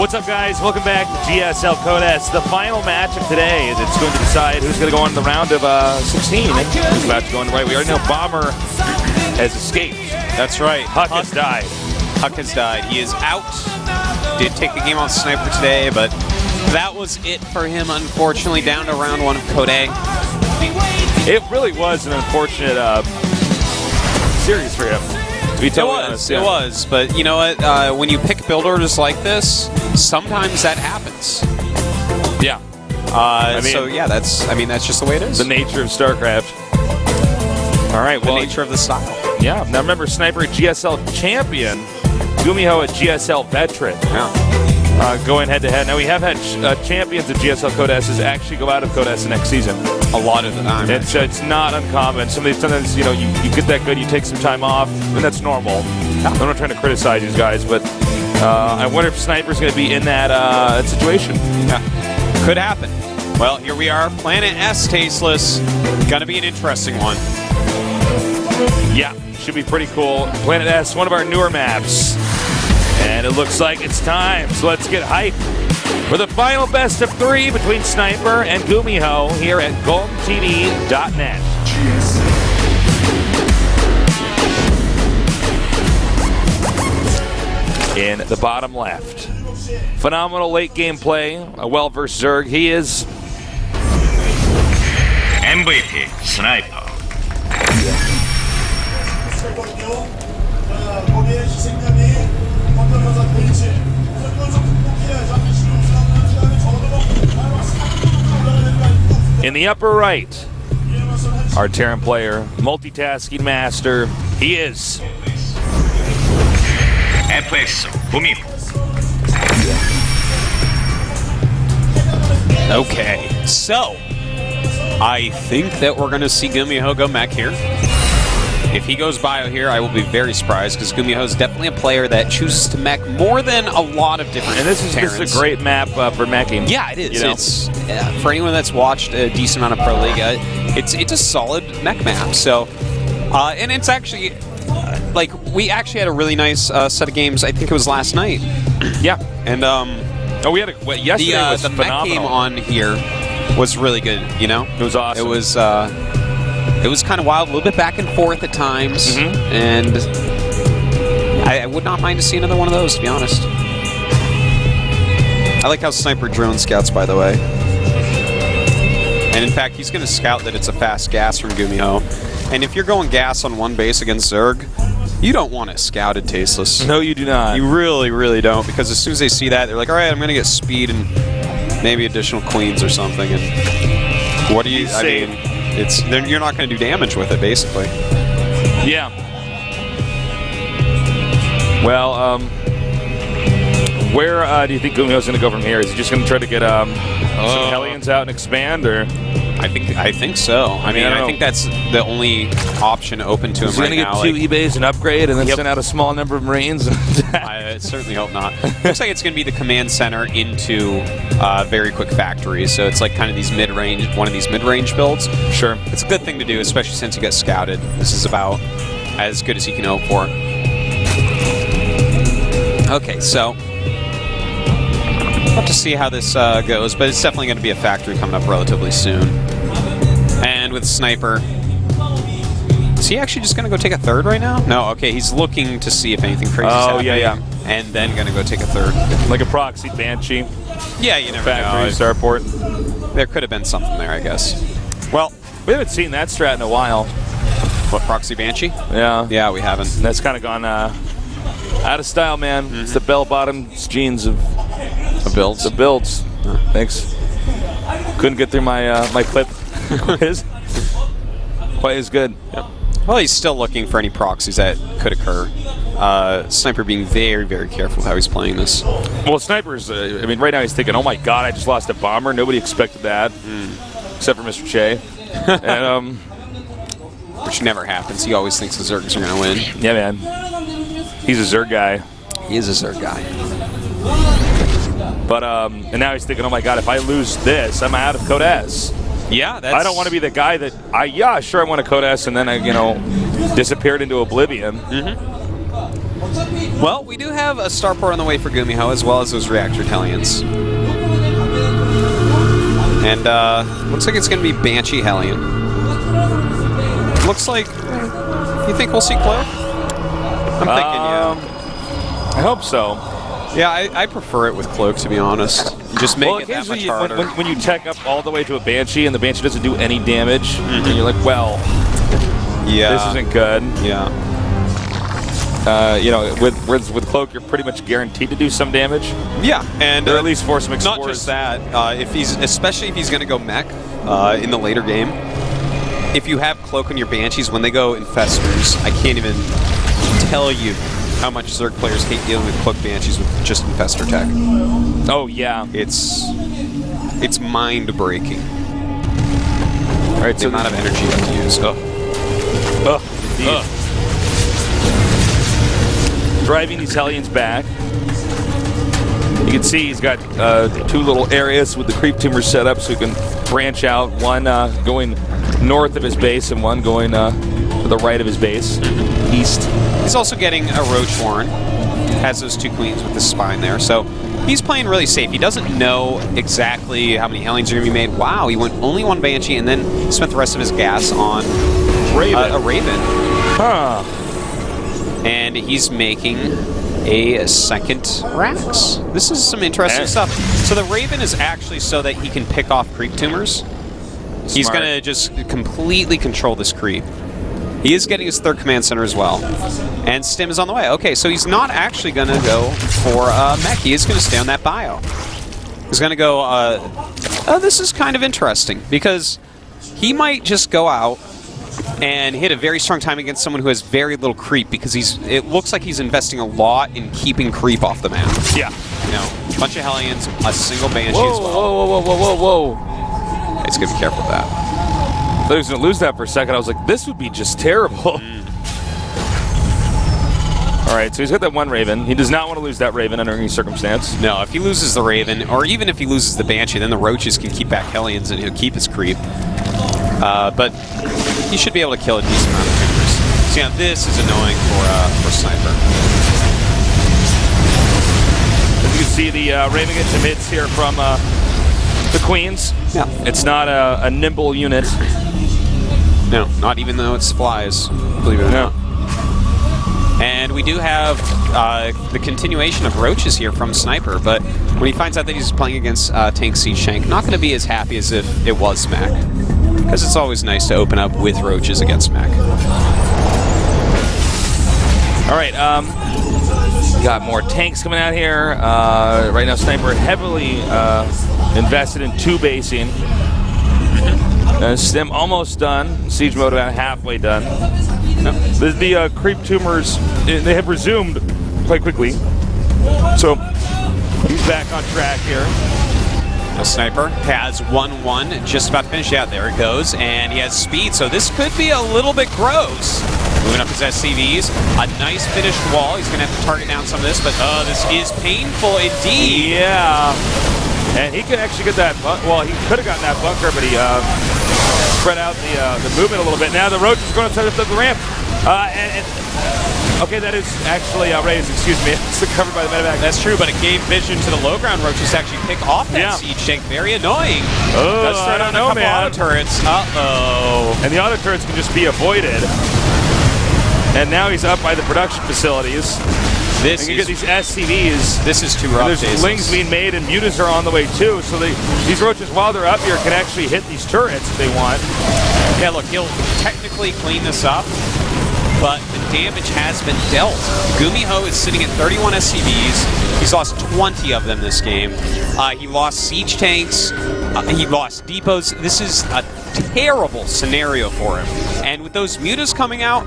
What's up, guys? Welcome back to GSL Code S. The final match of today is it's going to decide who's going to go on the round of 16. Who's about to go on the right. We already know Bomber has escaped. That's right. Huck has died. Huck has died. He is out. Did take the game on Sniper today, but that was it for him, unfortunately, down to round 1 of Code A. It really was an unfortunate series for him. It was, but you know what? When you pick build orders like this, sometimes that happens. Yeah. So yeah, that's just the way it is. The nature of StarCraft. All right. The nature of the style. Yeah. Now remember, Sniper GSL champion, GuMiho a GSL veteran. Yeah. Going head to head. Now we have had champions of GSL Code S's actually go out of Code S next season. A lot of the time. It's not uncommon. Sometimes you get that good, you take some time off, and that's normal. I'm not trying to criticize these guys, but I wonder if Sniper's going to be in that situation. Yeah. Could happen. Well, here we are. Planet S Tasteless. Gonna be an interesting one. Yeah, should be pretty cool. Planet S, one of our newer maps. And it looks like it's time, so let's get hyped for the final best of 3 between Sniper and GuMiho here at GOMTV.net. In the bottom left, phenomenal late game play, a well versus Zerg. He is MVP Sniper. in the upper right, our Terran player, multitasking master. He is GuMiho. Okay, so I think that we're going to see GuMiho go mech here. If he goes bio here, I will be very surprised because GuMiho is definitely a player that chooses to mech more than a lot of different. And this is a great map for meching. Yeah, it is. It's for anyone that's watched a decent amount of Pro League, it's a solid mech map. So, and it's actually like we actually had a really nice set of games. I think it was last night. Yeah, and we had yesterday was the phenomenal. mech game on here was really good. You know, it was awesome. It was kind of wild, a little bit back and forth at times, and I would not mind to see another one of those, to be honest. I like how Sniper drone scouts, by the way. And in fact, he's going to scout that it's a fast gas from GuMiho. And if you're going gas on one base against Zerg, you don't want it scouted Tasteless. No, you do not. You really, really don't, because as soon as they see that, they're like, all right, I'm going to get speed and maybe additional queens or something. And what do you, I mean... then you're not going to do damage with it, basically. Yeah. Well, where do you think GuMiho's going to go from here? Is he just going to try to get some Hellions out and expand, or? I think so. I mean, I think that's the only option open to him right now. He's going to get 2 eBays and upgrade, and then send out a small number of Marines. I certainly hope not. Looks like it's going to be the command center into very quick factories. So it's like kind of these mid-range, one of these mid-range builds. Sure. It's a good thing to do, especially since you get scouted. This is about as good as he can hope for. Okay, so we'll have to see how this goes, but it's definitely going to be a factory coming up relatively soon. And with Sniper, is he actually just going to go take a third right now? No, okay, he's looking to see if anything crazy is happening. Yeah. And then going to go take a third. Like a proxy Banshee. Yeah, you never factory, know. Starport. There could have been something there, I guess. Well, we haven't seen that strat in a while. What, proxy Banshee? Yeah. Yeah, we haven't. That's kind of gone out of style, man. It's the bell-bottoms jeans of builds. The builds. Thanks. Couldn't get through my my clip quiz. Quite as good. Yep. Well, he's still looking for any proxies that could occur. Sniper being very, very careful with how he's playing this. Well, Sniper's, I mean, right now he's thinking, oh my god, I just lost a bomber. Nobody expected that, except for Mr. Che. And, which never happens. He always thinks the Zergs are going to win. Yeah, man. He's a Zerg guy. He is a Zerg guy. But, and now he's thinking, oh my god, if I lose this, I'm out of Code S. Yeah, that's... I don't want to be the guy that, sure, I want to Code S, and then I, disappeared into oblivion. Well, we do have a starport on the way for GuMiho, as well as those reactor Hellions. And looks like it's going to be Banshee Hellion. Looks like... You think we'll see Cloak? I'm thinking, yeah. I hope so. Yeah, I prefer it with Cloak, to be honest. You just make it that much occasionally harder. when you tech up all the way to a Banshee and the Banshee doesn't do any damage, and you're like, well, yeah, this isn't good. Yeah. You know, with Cloak, you're pretty much guaranteed to do some damage. Yeah, and or at least force some explorers. Not just that. Especially if he's going to go mech in the later game. If you have Cloak on your Banshees, when they go Infestors, I can't even tell you how much Zerg players hate dealing with Cloak Banshees with just Infestor tech. Oh yeah, it's mind-breaking. All right, the amount of energy you have to use. Driving these Hellions back. You can see he's got 2 little areas with the creep tumors set up so he can branch out. One going north of his base and one going to the right of his base, east. He's also getting a Roach Warren. Has those 2 queens with the spine there. So he's playing really safe. He doesn't know exactly how many Hellions are going to be made. Wow, he went only 1 Banshee and then spent the rest of his gas on a Raven. Huh. And he's making a second Rax. This is some interesting stuff. So the Raven is actually so that he can pick off creep tumors. Smart. He's going to just completely control this creep. He is getting his 3rd command center as well. And Stim is on the way. Okay, so he's not actually going to go for mech. He is going to stay on that bio. He's going to go... this is kind of interesting, because he might just go out and hit a very strong time against someone who has very little creep, because it looks like he's investing a lot in keeping creep off the map. Yeah. You know, a bunch of Hellions, a single Banshee as well. Whoa. He's going to be careful with that. I thought he was going to lose that for a second. I was like, this would be just terrible. All right, so he's got that 1 Raven. He does not want to lose that Raven under any circumstance. No, if he loses the Raven, or even if he loses the Banshee, then the Roaches can keep back Hellions and he'll keep his creep. But he should be able to kill a decent amount of tumors. So yeah, this is annoying for Sniper. As you can see, the Raven gets hits here from the Queens. Yeah. It's not a nimble unit. No, not even though it's flies, believe it or not. And we do have the continuation of Roaches here from Sniper, but when he finds out that he's playing against Tank Siege Tank, not going to be as happy as if it was Smack. Because it's always nice to open up with Roaches against Smack. All right, got more tanks coming out here. Right now, Sniper heavily invested in 2 basing. Stim almost done. Siege mode about halfway done. The creep tumors, they have resumed quite quickly. So he's back on track here. The Sniper has 1-1, just about to finish. Yeah, there it goes, and he has speed, so this could be a little bit gross. Moving up his SCVs, a nice finished wall. He's going to have to target down some of this, but this is painful indeed. Yeah, and he could actually get that, well, he could have gotten that bunker, but he spread out the movement a little bit. Now the Roach is going to set up the ramp. Okay, that is actually raised, excuse me. It's covered by the medevac. That's true, but it gave vision to the low ground Roaches to actually pick off that Siege Tank. Very annoying. Oh, does start on a couple auto turrets. Uh-oh. And the auto turrets can just be avoided. And now he's up by the production facilities. You get these SCVs. This is too rough. There's lings being made, and mutas are on the way too. So these Roaches, while they're up here, can actually hit these turrets if they want. Yeah, look, he'll technically clean this up, but the damage has been dealt. GuMiho is sitting at 31 SCVs. He's lost 20 of them this game. He lost siege tanks. He lost depots. This is a terrible scenario for him. And with those mutas coming out,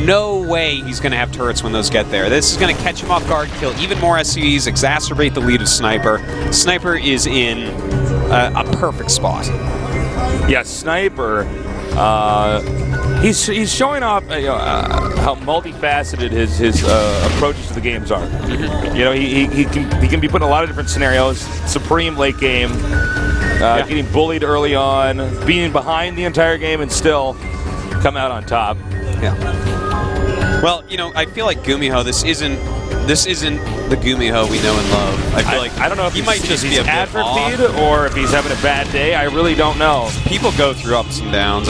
no way he's going to have turrets when those get there. This is going to catch him off guard, kill even more SCVs, exacerbate the lead of Sniper. Sniper is in a perfect spot. Yeah, Sniper. He's showing off how multifaceted his approaches to the games are. You know, he can be put in a lot of different scenarios. Supreme late game, getting bullied early on, being behind the entire game, and still come out on top. Yeah. Well, you know, I feel like GuMiho, this isn't the GuMiho we know and love. I feel like I don't know if he might just be a bit atrophied off. or if he's having a bad day. I really don't know. People go through ups and downs.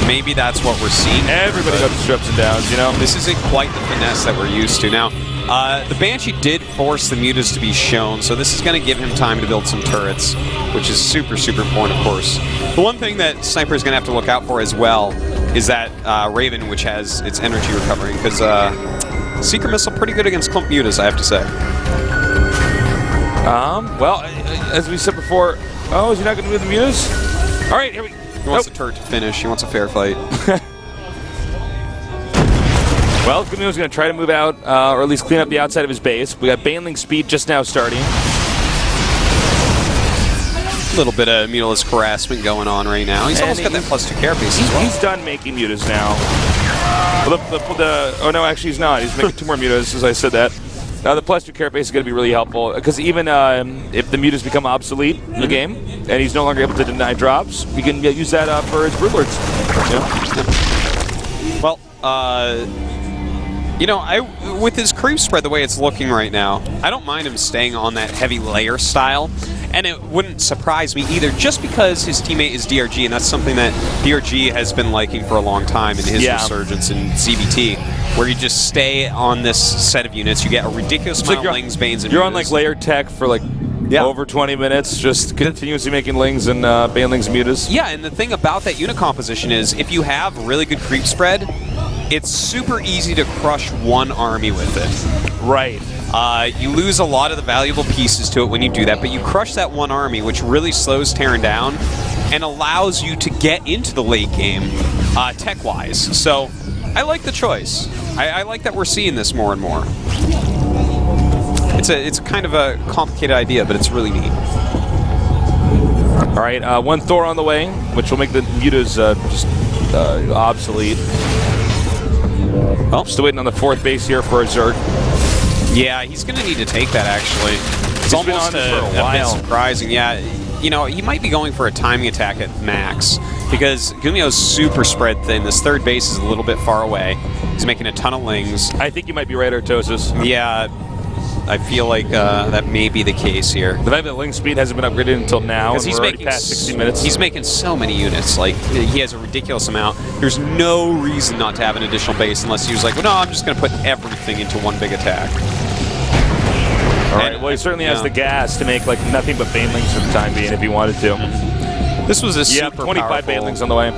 Maybe that's what we're seeing. Everybody goes through ups and downs, you know? This isn't quite the finesse that we're used to. Now, the Banshee did force the mutas to be shown, so this is going to give him time to build some turrets, which is super, super important, of course. The one thing that Sniper is going to have to look out for as well is that Raven, which has its energy recovering, because Seeker Missile pretty good against Clump mutas, I have to say. Well, as we said before, oh, is he not going to do the mutas? All right, here we go. He wants the turret to finish. He wants a fair fight. Well, GuMiho's going to try to move out, or at least clean up the outside of his base. We got Baneling speed just now starting. A little bit of mutalist harassment going on right now. He's almost got that +2 carapace as well. He's done making mutas now. Well, oh, no, actually he's not. He's making 2 more mutas, as I said that. The +2 carapace is going to be really helpful, because even if the mutas become obsolete in the game, and he's no longer able to deny drops, we can use that for his Broodlords. Yeah. Well, you know, with his creep spread the way it's looking right now, I don't mind him staying on that heavy layer style, and it wouldn't surprise me either, just because his teammate is DRG, and that's something that DRG has been liking for a long time in his resurgence in CBT, where you just stay on this set of units, you get a ridiculous amount of Lings, Banes, and You're mutas. on like layer tech for like over 20 minutes, just continuously making Lings and Banelings and mutas. Yeah, and the thing about that unit composition is, if you have really good creep spread, it's super easy to crush one army with it. Right. You lose a lot of the valuable pieces to it when you do that, but you crush that one army, which really slows Terran down and allows you to get into the late game tech-wise. So I like the choice. I like that we're seeing this more and more. It's a kind of a complicated idea, but it's really neat. All right, 1 Thor on the way, which will make the mutas just obsolete. Oh. Still waiting on the 4th base here for a Zerg. Yeah, he's going to need to take that, actually. It's He's been almost on this for a a while. bit surprising. Yeah, you know, he might be going for a timing attack at max, because GuMiho's super spread thin. This 3rd base is a little bit far away. He's making a ton of Lings. I think you might be right, Artosis. Yeah, I feel like that may be the case here. The fact that Ling speed hasn't been upgraded until now, and He's we're already making past 60 minutes. He's making so many units. Like, he has a ridiculous amount. There's no reason not to have an additional base unless he was like, well, no, I'm just going to put everything into one big attack. All right. Well, he certainly has the gas to make like nothing but Banelings for the time being if he wanted to. This was a super 25 powerful, Banelings on the way.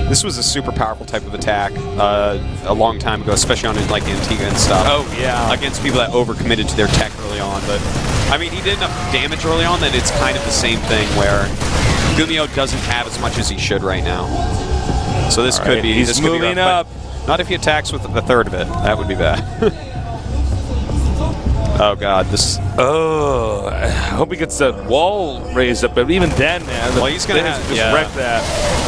This was a super powerful type of attack a long time ago, especially on like Antigua and stuff. Oh, yeah. Against people that overcommitted to their tech early on. But, I mean, he did enough damage early on that it's kind of the same thing where GuMiho doesn't have as much as he should right now. So this could be... He's this could be moving rough, up. but not if he attacks with a 3rd of it. That would be bad. Oh, God. This... Oh, I hope he gets that wall raised up, but even then, man, Well, he's going to have just wreck that.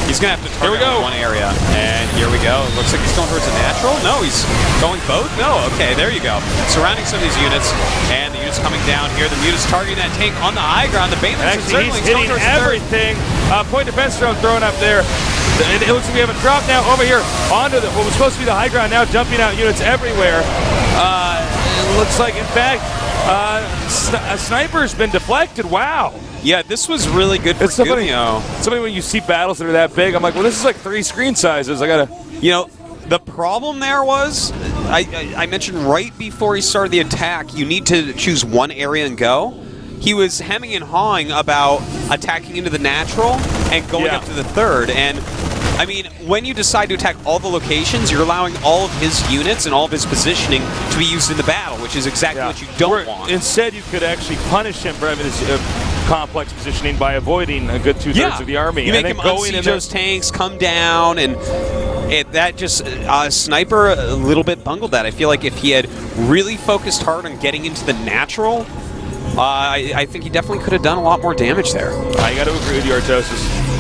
He's going to have to target one area. And here we go. It looks like he's going towards a natural. No, he's going both. No, okay, there you go. Surrounding some of these units, and the units coming down here. The mutas targeting that tank on the high ground. The Banelings Actually, he's hitting everything. Point defense drone thrown up there. It looks like we have a drop now over here onto what was supposed to be the high ground, now dumping out units everywhere. It looks like, in fact, a sniper's been deflected. Wow. Yeah, this was really good for GuMiho. Somebody, when you see battles that are that big, I'm like, well, this is like 3 screen sizes. I gotta... You know, the problem there was, I mentioned right before he started the attack, you need to choose one area and go. He was hemming and hawing about attacking into the natural and going up to the 3rd. And, I mean, when you decide to attack all the locations, you're allowing all of his units and all of his positioning to be used in the battle, which is exactly what you don't want. Instead, you could actually punish him for having this complex positioning by avoiding a good 2/3 of the army. You make him unsiege those tanks, come down, and that just Sniper a little bit bungled that. I feel like if he had really focused hard on getting into the natural, I think he definitely could have done a lot more damage there. I got to agree with you, Artosis.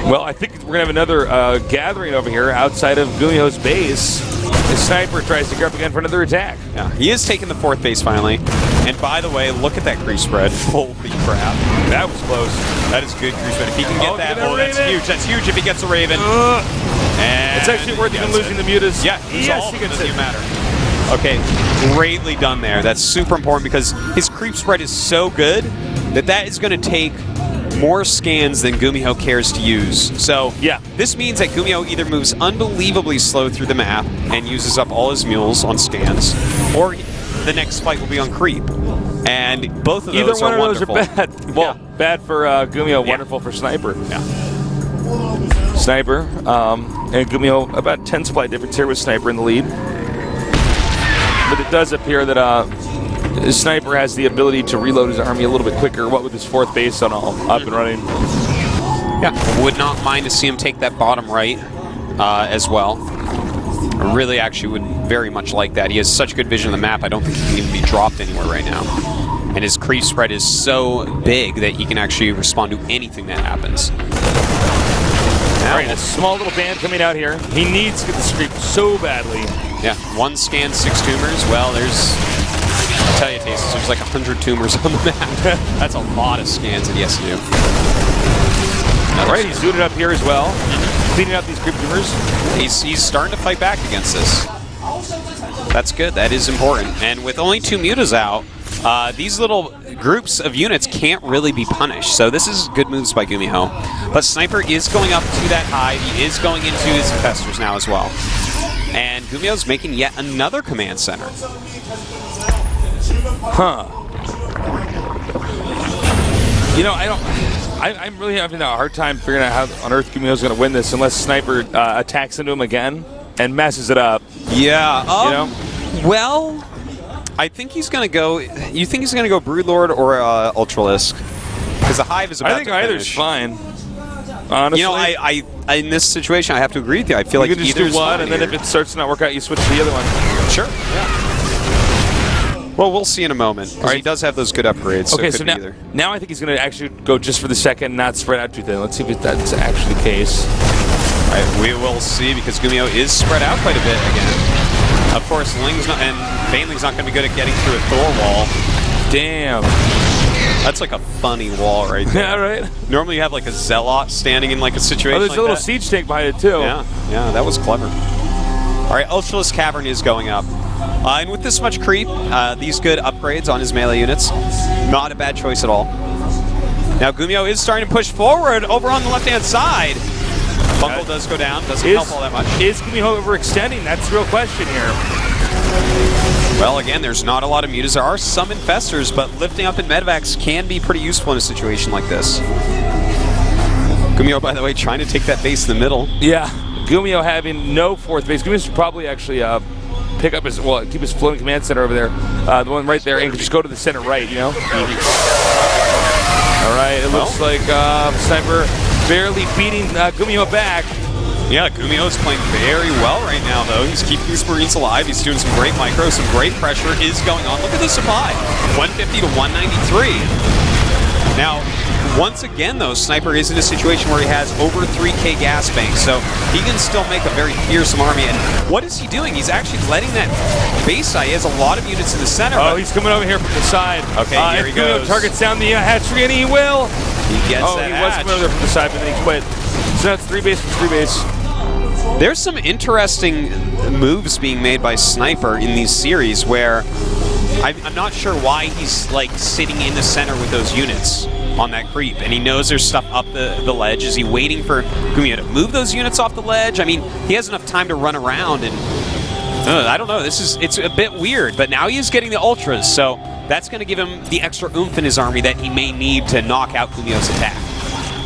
Well, I think we're going to have another gathering over here outside of GuMiho's base. The Sniper tries to get up again for another attack. Yeah, he is taking the 4th base finally. And by the way, look at that creep spread. Holy crap. That was close. That is good creep spread. If he can get that, that's huge. That's huge if he gets a Raven. And it's actually worth even losing the mutas. Yeah, yes, he gets it. Matter. Okay, greatly done there. That's super important because his creep spread is so good that is going to take more scans than GuMiho cares to use. So yeah, this means that GuMiho either moves unbelievably slow through the map and uses up all his mules on scans, or the next fight will be on creep. And both of those are wonderful. Either one of those are bad. Well, bad for GuMiho, wonderful for Sniper. Yeah. Sniper and GuMiho, about 10 supply difference here with Sniper in the lead. But it does appear that Sniper has the ability to reload his army a little bit quicker, what with his 4th base on all up and running. Yeah, would not mind to see him take that bottom right as well. I really actually would very much like that. He has such good vision of the map, I don't think he can even be dropped anywhere right now. And his creep spread is so big that he can actually respond to anything that happens. All right, a small little band coming out here. He needs to get the creep so badly. Yeah, 1 scan, 6 tumors. Well, I'll tell you, Tastes, there's like 100 tumors on the map. That's a lot of scans that he has to do. All right, he's doing it up here as well. Cleaning out these creep tumors. He's starting to fight back against this. That's good. That is important. And with only 2 mutas out, these little groups of units can't really be punished. So this is good moves by GuMiho. But Sniper is going up to that hive. He is going into his infestors now as well. And GuMiho's making yet another command center. Huh. You know, I'm really having a hard time figuring out how on earth GuMiho's going to win this unless Sniper attacks into him again and messes it up. Yeah. You know? Well, I think he's going to go... You think he's going to go Broodlord or Ultralisk? Because the hive is about to finish. I think either's fine. Honestly. You know, I in this situation, I have to agree with you. I feel like you can just do one, and then if it starts to not work out, you switch to the other one. Sure. Yeah. Well, we'll see in a moment. All right, he does have those good upgrades. Okay, so now I think he's going to actually go just for the second, not spread out too thin. Let's see if that's actually the case. All right, we will see because GuMiho is spread out quite a bit again. Of course, Ling's not, and Baneling's not going to be good at getting through a Thor wall. Damn. That's like a funny wall right there. Yeah, right. Normally you have like a Zealot standing in like a situation there's like a little that. siege tank behind it too. Yeah, that was clever. All right, Ultralisk Cavern is going up. And with this much creep, these good upgrades on his melee units, not a bad choice at all. Now GuMiho is starting to push forward over on the left-hand side. Bungle does go down, doesn't help all that much. Is GuMiho overextending? That's the real question here. Well, again, there's not a lot of mutas. There are some infestors, but lifting up in medevacs can be pretty useful in a situation like this. GuMiho, by the way, trying to take that base in the middle. Yeah, GuMiho having no 4th base. GuMiho should probably actually pick up his, keep his floating command center over there. The one right there, and just go to the center right, you know? All right, it looks like Sniper barely beating GuMiho back. Yeah, GuMiho's playing very well right now, though. He's keeping these Marines alive. He's doing some great micro. Some great pressure is going on. Look at the supply. 150 to 193. Now, once again, though, Sniper is in a situation where he has over 3K gas banks, so he can still make a very fearsome army. And what is he doing? He's actually letting that base side. He has a lot of units in the center. Oh, he's coming over here from the side. Okay, here he goes. Targets down the hatchery, and he will. He gets that he was coming over there from the side, but then he quit. So that's 3 base from 3 base. There's some interesting moves being made by Sniper in these series where I'm not sure why he's like sitting in the center with those units on that creep, and he knows there's stuff up the ledge. Is he waiting for GuMiho to move those units off the ledge? I mean, he has enough time to run around, and I don't know. It's a bit weird, but now he is getting the ultras, so that's going to give him the extra oomph in his army that he may need to knock out GuMiho's attack.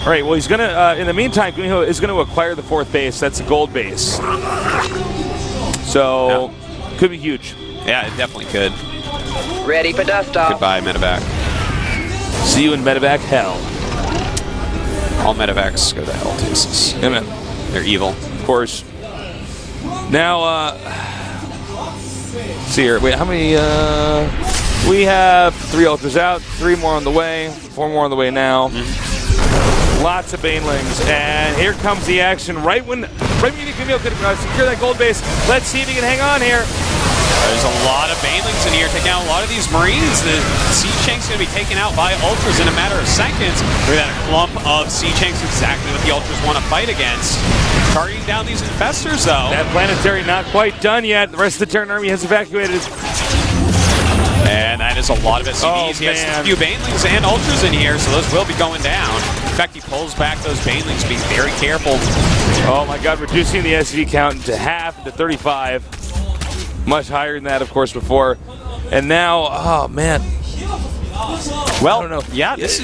All right, well, he's going to, in the meantime, GuMiho is going to acquire the 4th base. That's a gold base. So, could be huge. Yeah, it definitely could. Ready for dust off. Goodbye, medevac. See you in medevac hell. All medevacs go to hell, Tastes. Amen. They're evil. Of course. Now, see here. Wait, how many, we have 3 ultras out, 3 more on the way, 4 more on the way now. Lots of Banelings, and here comes the action right when GuMiho could secure that gold base. Let's see if he can hang on here. There's a lot of Banelings in here taking out a lot of these Marines. The Siege Tank's going to be taken out by Ultras in a matter of seconds. Look at that clump of Siege Tanks, exactly what the Ultras want to fight against. Targeting down these Infestors, though. That planetary not quite done yet. The rest of the Terran army has evacuated. And that is a lot of SCVs. He has a few Banelings and Ultras in here, so those will be going down. In fact, he pulls back those Banelings, being very careful. Oh my god, reducing the SCV count to half, to 35. Much higher than that, of course, before. And now, oh man. Well, I don't know. Yeah, this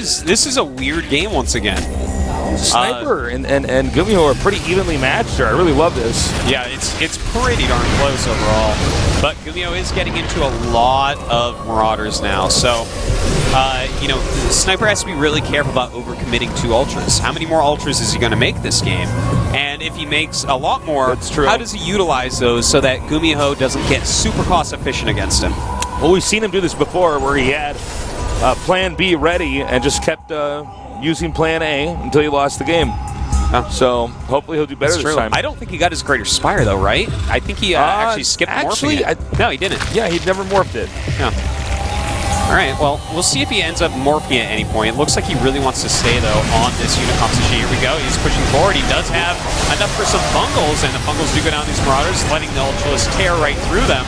is a weird game once again. Sniper and GuMiho are pretty evenly matched here. I really love this. Yeah, it's pretty darn close overall. But GuMiho is getting into a lot of Marauders now, so you know, Sniper has to be really careful about overcommitting to Ultras. How many more Ultras is he going to make this game? And if he makes a lot more, That's true. How does he utilize those so that GuMiho doesn't get super cost efficient against him? Well, we've seen him do this before, where he had Plan B ready and just kept using Plan A until he lost the game. So hopefully he'll do better this time. I don't think he got his Greater Spire though, right? I think he actually skipped morphing it. No, he didn't. Yeah, he'd never morphed it. Yeah. All right, well, we'll see if he ends up morphing at any point. It looks like he really wants to stay, though, on this unit composition. Here we go. He's pushing forward. He does have enough for some Fungals, and the Fungals do go down these Marauders, letting the Ultralisk tear right through them.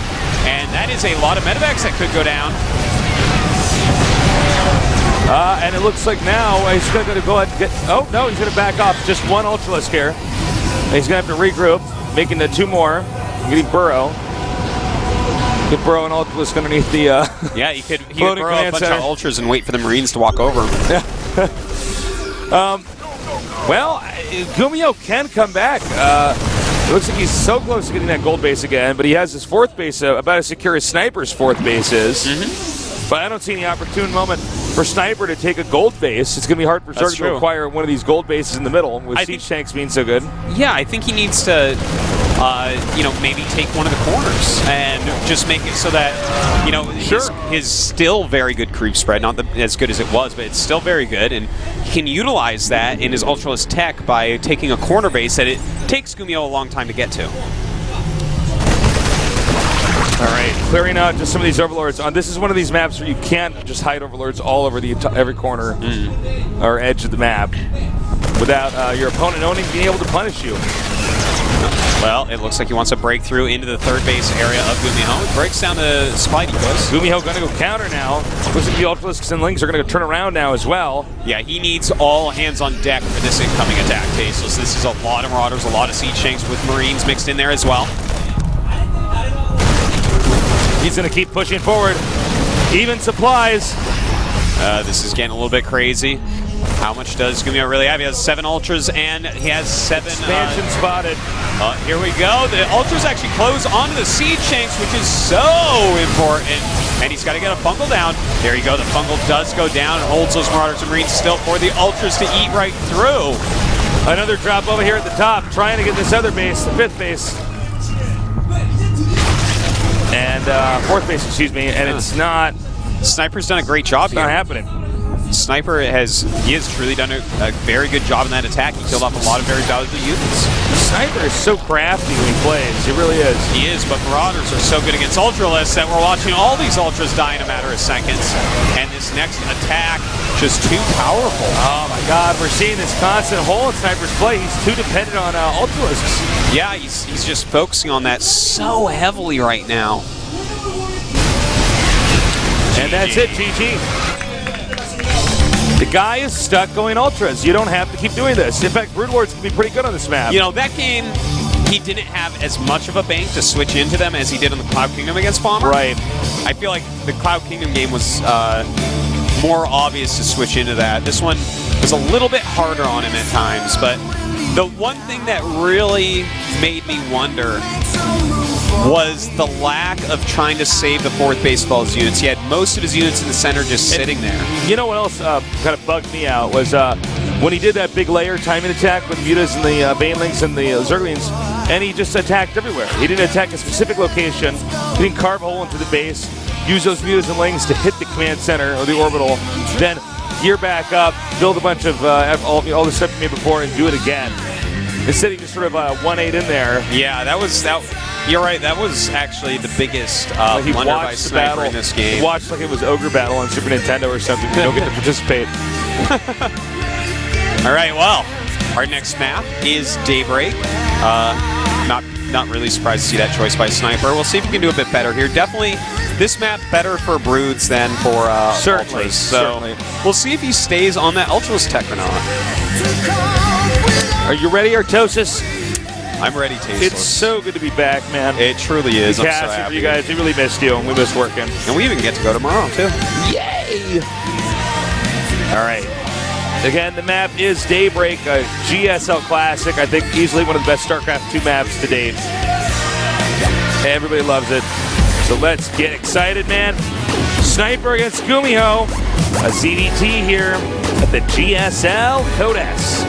And that is a lot of medevacs that could go down. And it looks like now he's going to go ahead and get... Oh, no, he's going to back off. Just one Ultralisk here. And he's going to have to regroup, making the two more, getting Burrow. Could burrow an Ultralisk underneath the yeah, he could burrow a bunch of Ultras and wait for the Marines to walk over him. Well, GuMiho can come back. It looks like he's so close to getting that gold base again, but he has his fourth base about as secure as Sniper's fourth base is. But I don't see any opportune moment for Sniper to take a gold base. It's going to be hard for Zerg to acquire one of these gold bases in the middle, with Siege Tanks being so good. Yeah, I think he needs to... you know, maybe take one of the corners and just make it so that, you know, his still very good creep spread, not as good as it was, but it's still very good, and he can utilize that in his Ultralisk tech by taking a corner base that it takes GuMiho a long time to get to. All right, clearing out just some of these Overlords. This is one of these maps where you can't just hide Overlords all over every corner or edge of the map without your opponent being able to punish you. Well, it looks like he wants to break through into the third base area of GuMiho. It breaks down the Spidey Ghost. GuMiho going to go counter now. Looks like the Ultralisks and Lings are going to turn around now as well. Yeah, he needs all hands on deck for this incoming attack, Tasteless. This is a lot of Marauders, a lot of Siege Tanks with Marines mixed in there as well. He's going to keep pushing forward. Even supplies. This is getting a little bit crazy. How much does GuMiho really have? He has 7 Ultras and he has 7... Expansion spotted. Here we go. The Ultras actually close onto the Siege Tanks, which is so important. And he's got to get a Fungal down. There you go. The Fungal does go down and holds those Marauders and Marines still for the Ultras to eat right through. Another drop over here at the top, trying to get this other base, the 5th base. And 4th base, excuse me, and it's not... Sniper's done a great job here. It's not happening. Sniper has truly done a very good job in that attack. He killed off a lot of very valuable units. Sniper is so crafty when he plays. He really is. He is, but Marauders are so good against Ultralisks that we're watching all these Ultras die in a matter of seconds. And this next attack, just too powerful. Oh my god, we're seeing this constant hole in Sniper's play. He's too dependent on Ultralisks. Yeah, he's just focusing on that so heavily right now. And that's it, GG. The guy is stuck going Ultras. You don't have to keep doing this. In fact, Brood Lords can be pretty good on this map. You know, that game, he didn't have as much of a bank to switch into them as he did on the Cloud Kingdom against Bomber. Right. I feel like the Cloud Kingdom game was more obvious to switch into that. This one was a little bit harder on him at times, but the one thing that really made me wonder was the lack of trying to save the 4th base of all his units. He had most of his units in the center just sitting there. You know what else kind of bugged me out was when he did that big layer timing attack with Mutas and the Banelings and the Zerglings, and he just attacked everywhere. He didn't attack a specific location. He didn't carve a hole into the base, use those Mutas and Lings to hit the command center or the orbital, then gear back up, build a bunch of all the stuff you made before, and do it again. Instead, he just sort of 1-8 in there. Yeah, that was... You're right. That was actually the biggest Like he blunder by watched the Sniper battle. in this He game. watched like it was Ogre Battle on Super Nintendo or something. You don't get to participate. All right, well, our next map is Daybreak. Not really surprised to see that choice by Sniper. We'll see if we can do a bit better here. Definitely, this map better for Broods than for Certainly, Ultras. So certainly. we'll see if he stays on that Ultras tech or not. Are you ready, Artosis? I'm ready, Tasteless. It's so good to be back, man. It truly is. I'm so Casting for happy. you guys. We really missed you, and we missed working. And we even get to go tomorrow, too. Yay! All right. Again, the map is Daybreak, a GSL classic. I think easily one of the best StarCraft 2 maps to date. Everybody loves it. So let's get excited, man. Sniper against GuMiho. A ZDT here at the GSL Code S.